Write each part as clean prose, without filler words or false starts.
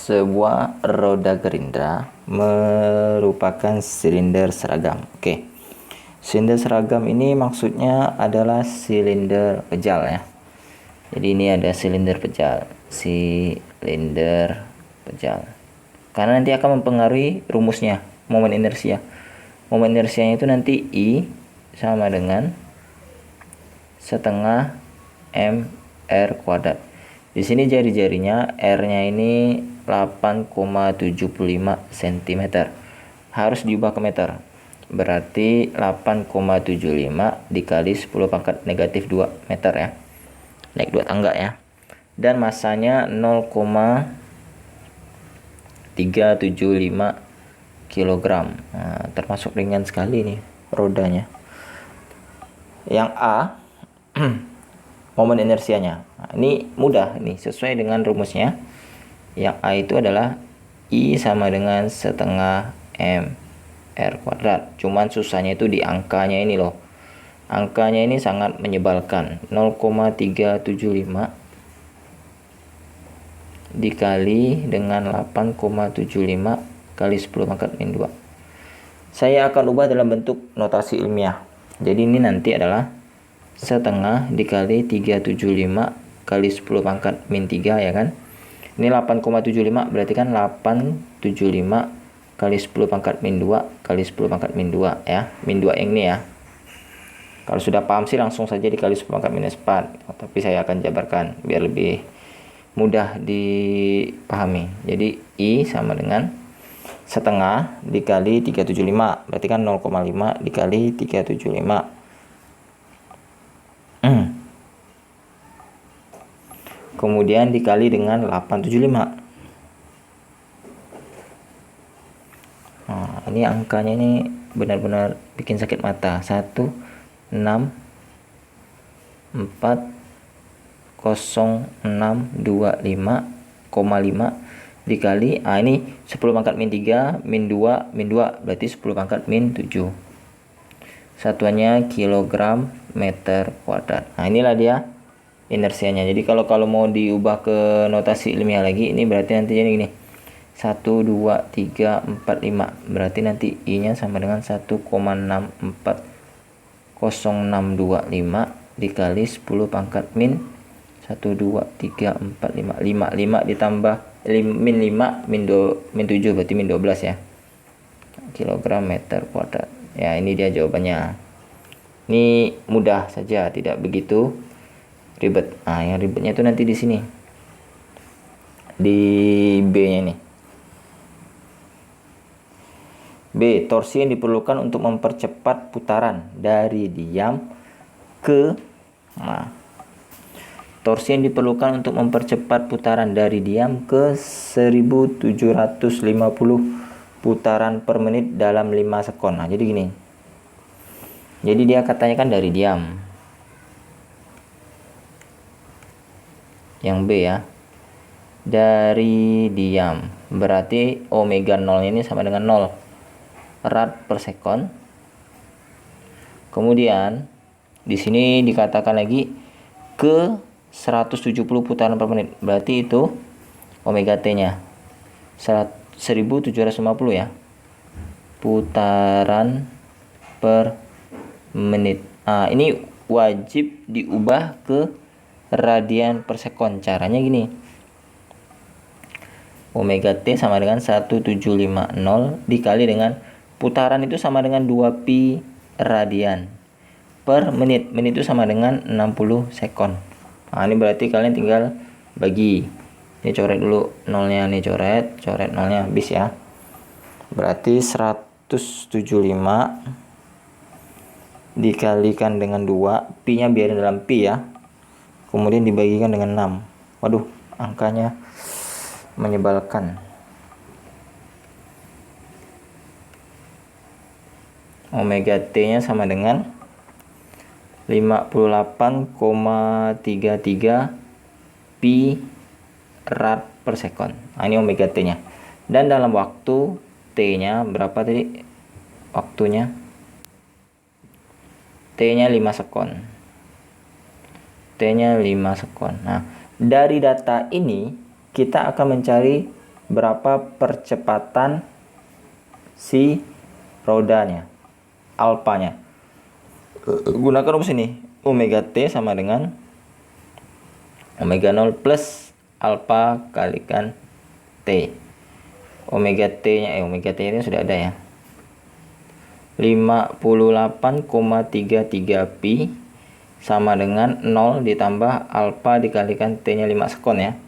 sebuah roda gerindra merupakan silinder seragam. Oke. Silinder seragam ini maksudnya adalah silinder pejal ya. Jadi ini ada silinder pejal. Silinder pejal. Karena nanti akan mempengaruhi rumusnya, momen inersia. Momen inersianya itu nanti I sama dengan setengah mr kuadrat. Di sini jari-jarinya R-nya ini 8,75 cm. Harus diubah ke meter. Berarti 8,75 dikali 10 pangkat negatif 2 meter ya. Naik 2 tangga ya. Dan masanya 0,375 kg. Nah, termasuk ringan sekali nih rodanya. Yang A momen inersianya. Nah, ini mudah nih, sesuai dengan rumusnya. Yang A itu adalah I sama dengan setengah mr kuadrat. Cuman susahnya itu di angkanya ini loh. Angkanya ini sangat menyebalkan. 0,375 dikali dengan 8,75 kali 10 pangkat min 2. Saya akan ubah dalam bentuk notasi ilmiah. Jadi ini nanti adalah setengah dikali 375 kali 10 pangkat min 3 ya kan. Ini 8,75 berarti kan 875 kali 10 pangkat min 2 kali 10 pangkat min 2 ya. Min 2 yang ini ya. Kalau sudah paham sih langsung saja dikali 10 pangkat minus 4. Tapi saya akan jabarkan biar lebih mudah dipahami. Jadi I sama dengan setengah dikali 375. Berarti kan 0,5 dikali 375. Kemudian dikali dengan 875. Nah, ini angkanya ini benar-benar bikin sakit mata. 1 6 4 0 6 2 5,5 dikali ini 10 pangkat min 3 min 2 min 2 berarti 10 pangkat min 7. Satuannya kilogram meter kuadrat. Nah, inilah dia inersianya. Jadi kalau mau diubah ke notasi ilmiah lagi, ini berarti nanti jadi gini. 1 2 3 4 5. Berarti nanti I-nya sama dengan 1,64065 dikali 10 pangkat min 1 2 3 4 5 5 ditambah min 5 min 7 berarti min 12 ya. Kilogram meter kuadrat. Ya, ini dia jawabannya. Ini mudah saja, tidak begitu ribet. Nah, yang ribetnya itu nanti di sini. Di B-nya ini. B, torsi yang diperlukan untuk mempercepat putaran dari diam ke torsi yang diperlukan untuk mempercepat putaran dari diam ke 1750 putaran per menit dalam 5 sekon. Nah, jadi gini. Jadi dia katanya kan dari diam. Yang B ya. Dari diam. Berarti omega 0 ini sama dengan 0 rad per sekon. Kemudian di sini dikatakan lagi ke 170 putaran per menit. Berarti itu omega T-nya 1750 ya. Putaran per menit. Nah, ini wajib diubah ke radian per sekon. Caranya gini. Omega T sama dengan 1750 dikali dengan putaran itu sama dengan 2 pi radian per menit. Menit itu sama dengan 60 sekon. Nah, ini berarti kalian tinggal bagi. Ini coret dulu nolnya, nih coret nolnya habis ya. Berarti 175 dikalikan dengan 2, pi-nya biarin dalam pi ya. Kemudian dibagikan dengan 6. Waduh, angkanya menyebalkan. Omega T-nya sama dengan 58,33 pi rad per sekon. Nah, ini omega T-nya. Dan dalam waktu T-nya berapa tadi? Waktunya T-nya 5 sekon. T-nya 5 sekon. Nah, dari data ini kita akan mencari berapa percepatan si rodanya, alpanya. Gunakan rumus ini. Omega T sama dengan omega 0 plus alfa kalikan T. Omega T-nya omega T ini sudah ada ya. 58,33 pi sama dengan 0 ditambah alfa dikalikan T-nya 5 sekon ya.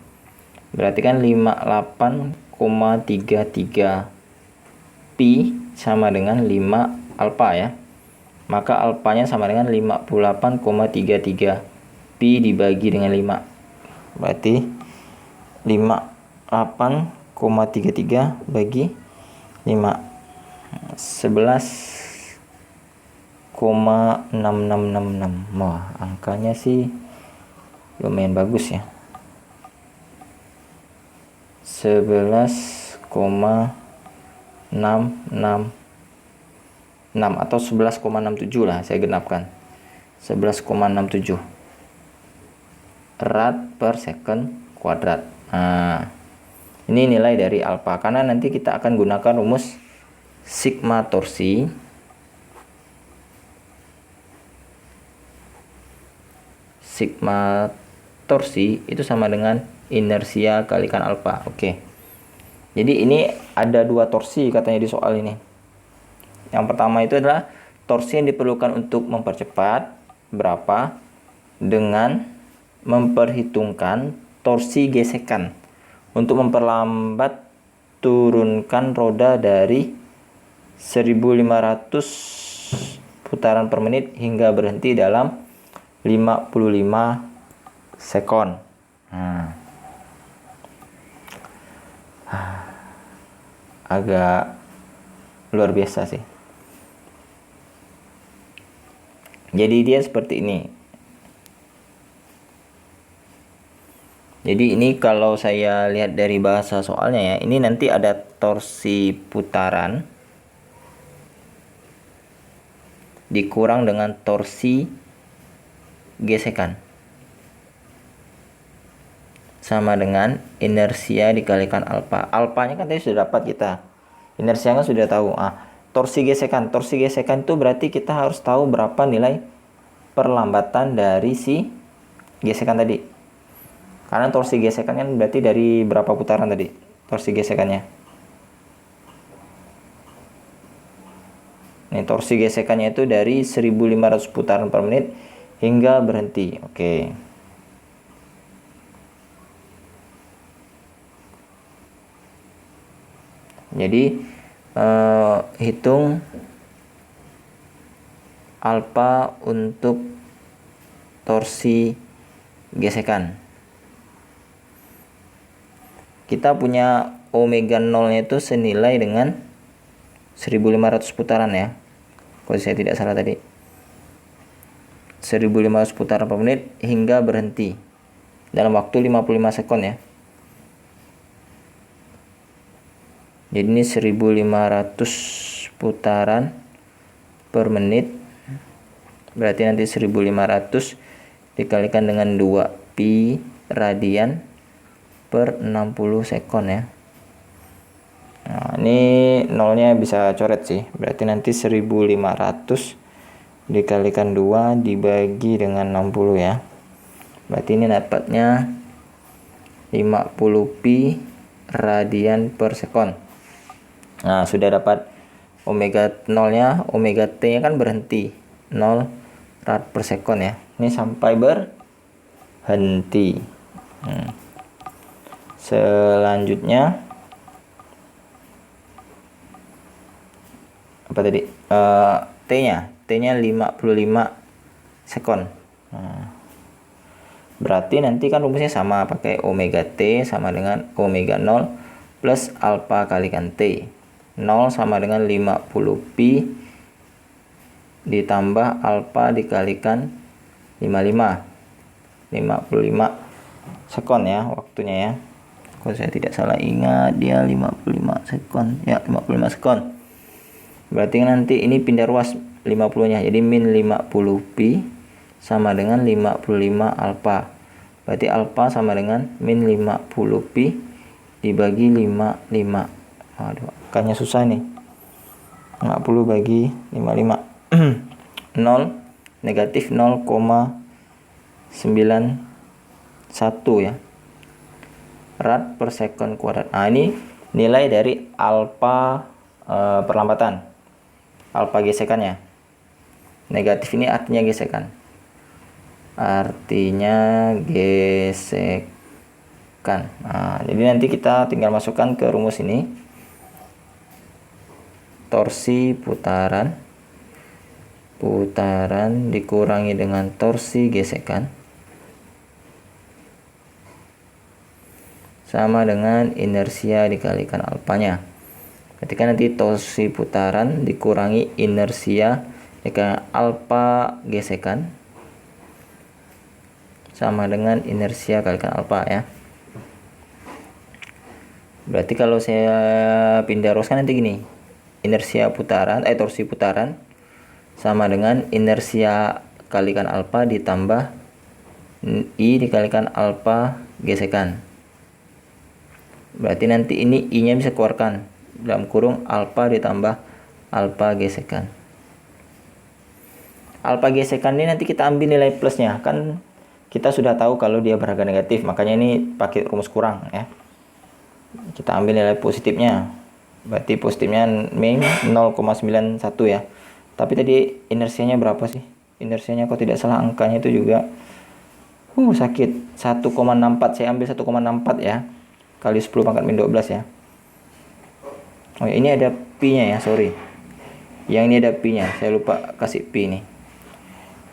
Berarti kan 58,33 pi sama dengan 5 alfa ya. Maka alfanya sama dengan 58,33 pi dibagi dengan 5. Berarti 58,33 bagi 5. 11,6666. Wah, angkanya sih lumayan bagus ya. 11,666 atau 11,67 lah saya genapkan. 11,67 rad per second kuadrat. Nah, ini nilai dari alfa karena nanti kita akan gunakan rumus sigma torsi itu sama dengan inersia kalikan alfa. Oke. Jadi ini ada 2 torsi katanya di soal ini. Yang pertama itu adalah torsi yang diperlukan untuk mempercepat berapa dengan memperhitungkan torsi gesekan untuk memperlambat turunkan roda dari 1500 putaran per menit hingga berhenti dalam 55 sekon. Agak luar biasa sih. Jadi dia seperti ini. Jadi ini kalau saya lihat dari bahasa soalnya ya, ini nanti ada torsi putaran dikurang dengan torsi gesekan sama dengan inersia dikalikan alfa. Alfanya kan tadi sudah dapat kita. Inersianya sudah tahu. Torsi gesekan itu berarti kita harus tahu berapa nilai perlambatan dari si gesekan tadi. Karena torsi gesekan kan berarti dari berapa putaran tadi torsi gesekannya. Nih torsi gesekannya itu dari 1500 putaran per menit hingga berhenti. Oke. Jadi hitung alfa untuk torsi gesekan. Kita punya omega 0-nya itu senilai dengan 1500 putaran ya. Kalau saya tidak salah tadi. 1500 putaran per menit hingga berhenti dalam waktu 55 sekon ya. Jadi ini 1500 putaran per menit. Berarti nanti 1500 dikalikan dengan 2 pi radian per 60 sekon ya. Nah, ini nolnya bisa coret sih. Berarti nanti 1500 dikalikan 2 dibagi dengan 60 ya. Berarti ini dapatnya 50 pi radian per sekon. Nah, sudah dapat omega 0-nya, omega T-nya kan berhenti 0 rad per sekon ya. Ini sampai berhenti. Selanjutnya apa tadi? T-nya 55 sekon. Berarti nanti kan rumusnya sama, pakai omega T sama dengan omega 0 plus alfa kalikan T. 0 sama dengan 50 pi ditambah alfa dikalikan 55 sekon ya waktunya ya. Kalau saya tidak salah ingat dia 55 sekon ya, 55 sekon. Berarti nanti ini pindah ruas 50-nya, jadi min 50 pi sama dengan 55 alfa. Berarti alfa sama dengan min 50 pi dibagi 55. Aduh, angkanya susah nih. 50 bagi 55. 0 negatif 0,91 ya. Rad per second kuadrat. Nah, ini nilai dari alfa perlambatan. Alfa gesekannya. Negatif ini artinya gesekan. Artinya gesekan. Nah, jadi nanti kita tinggal masukkan ke rumus ini. Torsi putaran dikurangi dengan torsi gesekan sama dengan inersia dikalikan alfanya. Ketika nanti torsi putaran dikurangi inersia dikalikan alfa gesekan sama dengan inersia kalikan alfa ya. Berarti kalau saya pindah ruaskan nanti gini. Inersia putaran, torsi putaran sama dengan inersia kalikan alfa ditambah I dikalikan alfa gesekan. Berarti nanti ini I nya bisa keluarkan dalam kurung alfa ditambah alfa gesekan. Alfa gesekan ini nanti kita ambil nilai plusnya, kan kita sudah tahu kalau dia berharga negatif, makanya ini pakai rumus kurang ya. Kita ambil nilai positifnya, berarti positifnya min 0,91 ya. Tapi tadi inersianya berapa sih? Inersianya kok tidak salah angkanya itu juga sakit. 1,64. Saya ambil 1,64 ya. Kali 10 pangkat min 12 ya. Oh ya, ini ada pi-nya ya, sorry. Yang ini ada pi-nya. Saya lupa kasih pi nih.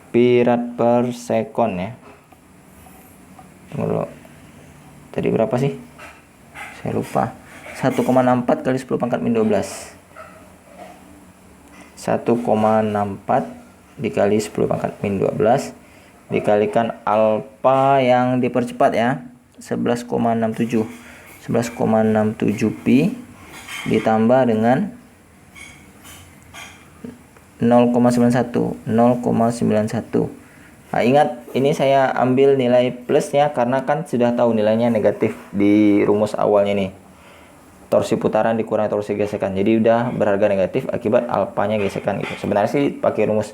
Pi rad per second ya. Tunggu dulu. Tadi berapa sih? Saya lupa. 1,64 kali 10 pangkat min 12. 1,64 dikali 10 pangkat min 12 dikalikan alfa yang dipercepat ya, 11,67 pi ditambah dengan 0,91. Nah, ingat ini saya ambil nilai plusnya karena kan sudah tahu nilainya negatif di rumus awalnya nih. Torsi putaran dikurangi torsi gesekan, jadi udah berharga negatif akibat alfanya gesekan gitu. Sebenarnya sih pakai rumus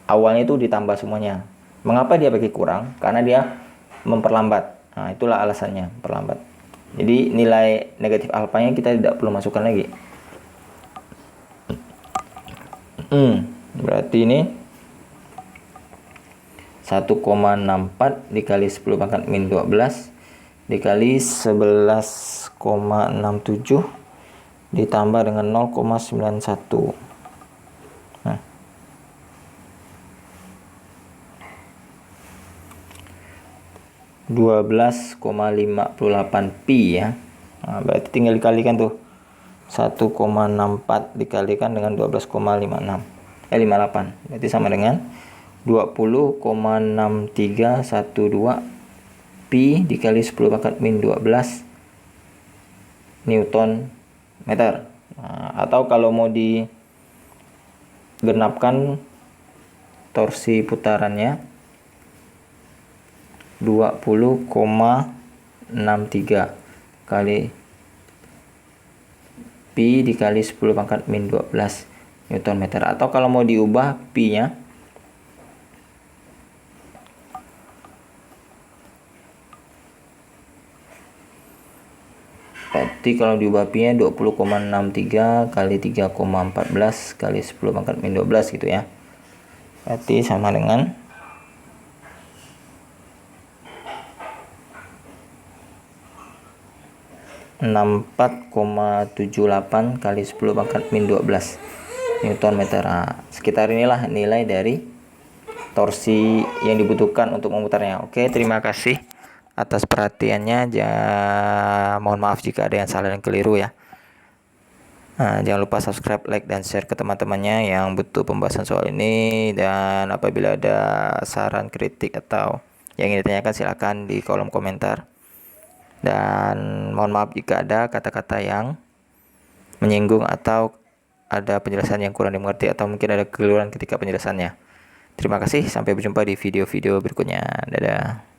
awalnya itu ditambah semuanya. Mengapa dia pakai kurang? Karena dia memperlambat. Nah, itulah alasannya perlambat. Jadi nilai negatif alfanya kita tidak perlu masukkan lagi. Berarti ini 1,64 dikali 10 pangkat min 12 dikali 11,67 ditambah dengan 0,91. Nah. 12,58 pi ya. Nah, berarti tinggal dikalikan tuh. 1,64 dikalikan dengan 12,58. Berarti sama dengan 20,6312 pi dikali 10 pangkat min 12 Newton meter. Nah, atau kalau mau digenapkan torsi putarannya 20,63 kali pi dikali 10 pangkat min 12 Newton meter. Atau kalau mau diubah pi nya berarti kalau diubah pi nya 20,63 kali 3,14 kali 10 pangkat min 12 gitu ya. Berarti sama dengan 64,78 kali 10 pangkat min 12 Newton meter. Nah, sekitar inilah nilai dari torsi yang dibutuhkan untuk memutarnya. Oke, terima kasih atas perhatiannya. Mohon maaf jika ada yang salah dan keliru ya. Nah, jangan lupa subscribe, like, dan share ke teman-temannya yang butuh pembahasan soal ini. Dan apabila ada saran, kritik, atau yang ingin ditanyakan silakan di kolom komentar. Dan mohon maaf jika ada kata-kata yang menyinggung atau ada penjelasan yang kurang dimengerti atau mungkin ada kekeliruan ketika penjelasannya. Terima kasih, sampai berjumpa di video-video berikutnya. Dadah.